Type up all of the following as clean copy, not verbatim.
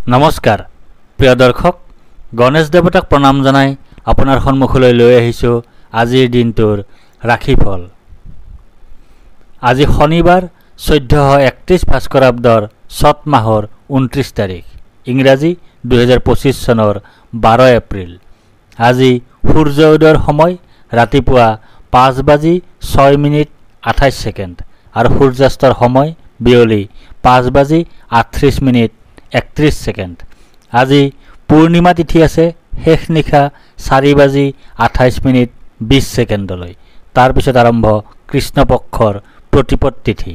নমস্কাৰ প্ৰিয় দৰ্শক গণেশ দেৱতাক প্ৰণাম জনাই আপোনাৰ সন্মুখলৈ লৈ আহিছোঁ আজিৰ দিনটোৰ ৰাশিফল। আজি শনিবাৰ 1431 ভাস্কৰাব্দৰ চত মাহৰ 29 তাৰিখ, ইংৰাজী 2025 চনৰ 12 এপ্ৰিল। আজি সূৰ্য উদয়ৰ সময় ৰাতিপুৱা 5:06:28 আৰু সূৰ্যাস্তৰ সময় বিয়লি 5:38:31। আজি পূৰ্ণিমা তিথি আছে শেষ নিশা 4:28:20 তাৰপিছত আৰম্ভ কৃষ্ণপক্ষৰ প্ৰতিপদ তিথি।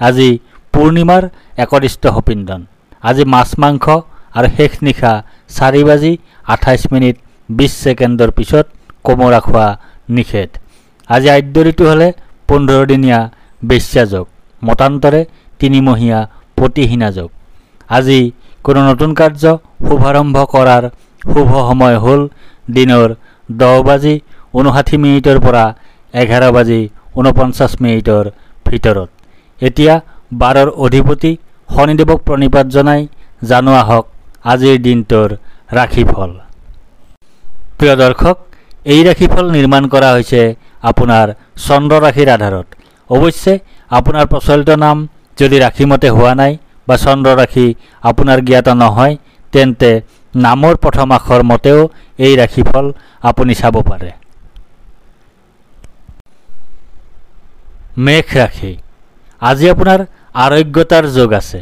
আজি পূৰ্ণিমাৰ একদিষ্ট সপিন্দন। আজি মাছ মাংস আৰু শেষ নিশা 4:28:20 পিছত কোমোৰা খোৱা নিষেধ। আজি আদ্য ঋতু হ'লে 15 দিনীয়া বেশ্যাযোগ, মতান্তৰে 3 মহীয়া পতিহীনা যোগ। আজি কোনো নতুন কাৰ্য শুভাৰম্ভ কৰাৰ শুভ সময় হ'ল দিনৰ 10:59 পৰা 11:49 ভিতৰত। এতিয়া বাৰৰ অধিপতি শনিদেৱক প্ৰণিপাত জনাই জানো আহক আজিৰ দিনটোৰ ৰাশিফল। প্ৰিয় দৰ্শক, এই ৰাশিফল নিৰ্মাণ কৰা হৈছে আপোনাৰ চন্দ্ৰ ৰাশিৰ আধাৰত। অৱশ্যে আপোনাৰ প্ৰচলিত নাম যদি ৰাশিমতে হোৱা নাই বা চন্দ্ৰ ৰাশি আপোনাৰ জ্ঞাত নহয়, তেন্তে নামৰ প্ৰথম আখৰ মতেও এই ৰাশিফল আপুনি চাব পাৰে। মেষ ৰাশি। আজি আপোনাৰ আৰোগ্যতাৰ যোগ আছে।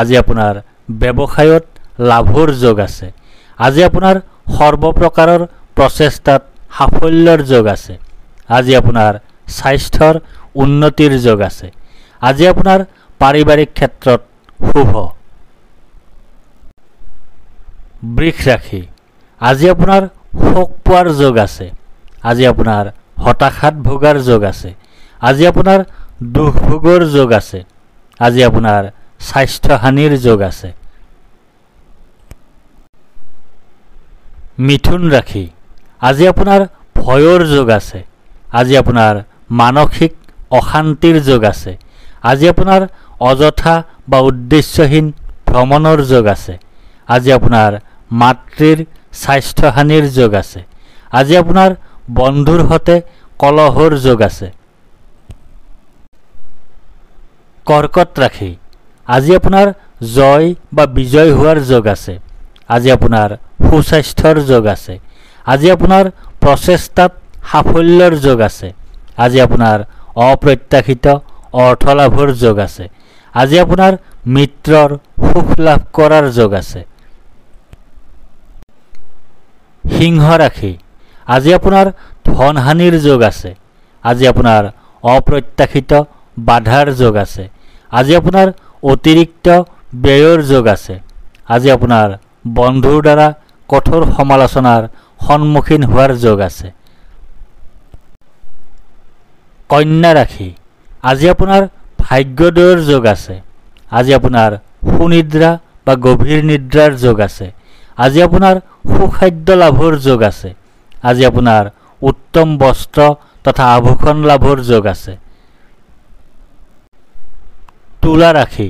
আজি আপোনাৰ ব্যৱসায়ত লাভৰ যোগ আছে। আজি আপোনাৰ সৰ্বপ্ৰকাৰৰ প্ৰচেষ্টাত সাফল্যৰ যোগ আছে। আজি আপোনাৰ স্বাস্থ্যৰ উন্নতিৰ যোগ আছে। আজি আপোনাৰ পাৰিবাৰিক ক্ষেত্ৰত শুভ। বৃষ ৰাশি। আজি আপোনাৰ শোক পোৱাৰ যোগ আছে। আজি আপোনাৰ হতাশাত ভোগাৰ যোগ আছে। আজি আপোনাৰ দুখ ভোগৰ যোগ আছে। আজি আপোনাৰ স্বাস্থ্যহানিৰ যোগ আছে। মিথুন ৰাশি। আজি আপোনাৰ ভয়ৰ যোগ আছে। আজি আপোনাৰ মানসিক অশান্তিৰ যোগ আছে। আজি আপোনাৰ অযথা বা উদ্দেশ্যহীন ভ্ৰমণৰ যোগ আছে। আজি আপোনাৰ মাতৃৰ স্বাস্থ্যহানিৰ যোগ আছে। আজি আপোনাৰ বন্ধুৰ সৈতে কলহৰ যোগ আছে। কৰ্কট ৰাশি। আজি আপোনাৰ জয় বা বিজয় হোৱাৰ যোগ আছে। আজি আপোনাৰ সুস্বাস্থ্যৰ যোগ আছে। আজি আপোনাৰ প্ৰচেষ্টাত সাফল্যৰ যোগ আছে। আজি আপোনাৰ অপ্ৰত্যাশিত অৰ্থ লাভৰ যোগ আছে। আজি আপোনাৰ মিত্ৰৰ সুখ লাভ কৰাৰ যোগ আছে। সিংহ ৰাশি। আজি আপোনাৰ ধনহানিৰ যোগ আছে। আজি আপোনাৰ অপ্ৰত্যাশিত বাধাৰ যোগ আছে। আজি আপোনাৰ অতিৰিক্ত ব্যয়ৰ যোগ আছে। আজি আপোনাৰ বন্ধুৰ দ্বাৰা কঠোৰ সমালোচনাৰ সন্মুখীন হোৱাৰ যোগ আছে। কন্যা ৰাশি। আজি আপোনাৰ ভাগ্যোদয়ৰ যোগ আছে। আজি আপোনাৰ সুনিদ্ৰা বা গভীৰ নিদ্ৰাৰ যোগ আছে। আজি আপোনাৰ সুখাদ্য লাভৰ যোগ আছে। আজি আপোনাৰ উত্তম বস্ত্ৰ তথা আভূষণ লাভৰ যোগ আছে। তুলা ৰাশি।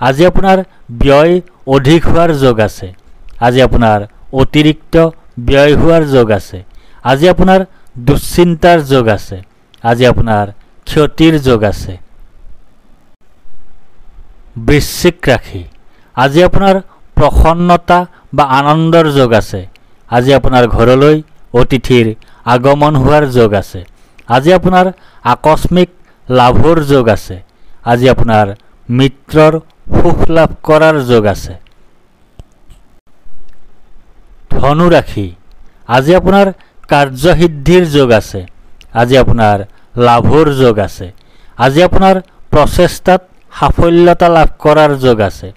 আজি আপোনাৰ ব্যয় অধিক হোৱাৰ যোগ আছে। আজি আপোনাৰ অতিৰিক্ত ব্যয় হোৱাৰ যোগ আছে। আজি আপোনাৰ দুশ্চিন্তাৰ যোগ আছে। আজি আপোনাৰ ক্ষতিৰ যোগ আছে। বৃশ্চিক ৰাশি। আজি আপোনাৰ প্ৰসন্নতা বা আনন্দৰ যোগ আছে। আজি আপোনাৰ ঘৰলৈ অতিথিৰ আগমন হোৱাৰ যোগ আছে। আজি আপোনাৰ আকস্মিক লাভৰ যোগ আছে। আজি আপোনাৰ মিত্ৰৰ সুখ লাভ কৰাৰ যোগ আছে। ধনু ৰাশি। আজি আপোনাৰ কাৰ্যসিদ্ধিৰ যোগ আছে। আজি আপোনাৰ লাভৰ যোগ আছে। আজি আপোনাৰ প্ৰচেষ্টাত সাফল্যতা লাভ কৰাৰ যোগ আছে।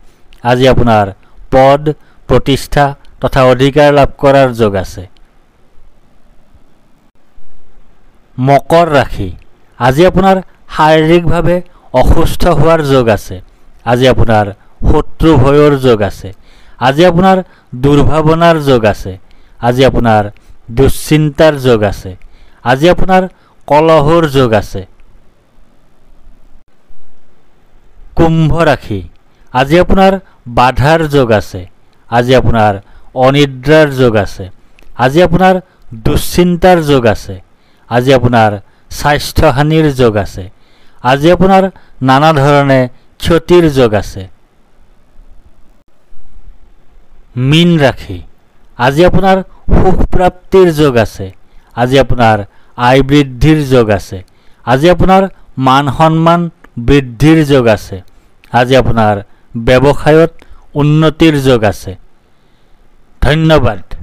আজি আপোনাৰ পদ প্ৰতিষ্ঠা তথা অধিকাৰ লাভ কৰাৰ যোগ আছে। মকৰ ৰাশি। আজি আপোনাৰ শাৰীৰিকভাৱে অসুস্থ হোৱাৰ যোগ আছে। আজি আপোনাৰ শত্ৰু ভয়ৰ যোগ আছে। আজি আপোনাৰ দুৰ্ভাৱনাৰ যোগ আছে। আজি আপোনাৰ দুশ্চিন্তাৰ যোগ আছে। আজি আপোনাৰ কলহৰ যোগ আছে। কুম্ভ ৰাশি। আজি আপোনাৰ বাধাৰ যোগ আছে। আজি আপোনাৰ অনিদ্ৰাৰ যোগ আছে, আজি আপোনাৰ দুশ্চিন্তাৰ যোগ আছে, আজি আপোনাৰ স্বাস্থ্যহানিৰ যোগ আছে, আজি আপোনাৰ নানা ধৰণে ক্ষতিৰ যোগ আছে। মীন ৰাশি, আজি আপোনাৰ সুখ প্ৰাপ্তিৰ যোগ আছে, আজি আপোনাৰ আয় বৃদ্ধিৰ যোগ আছে, আজি আপোনাৰ মান সন্মান বৃদ্ধিৰ যোগ আছে, আজি আপোনাৰ ব্যৱসায়ত উন্নতিৰ যোগ আছে। ধন্যবাদ।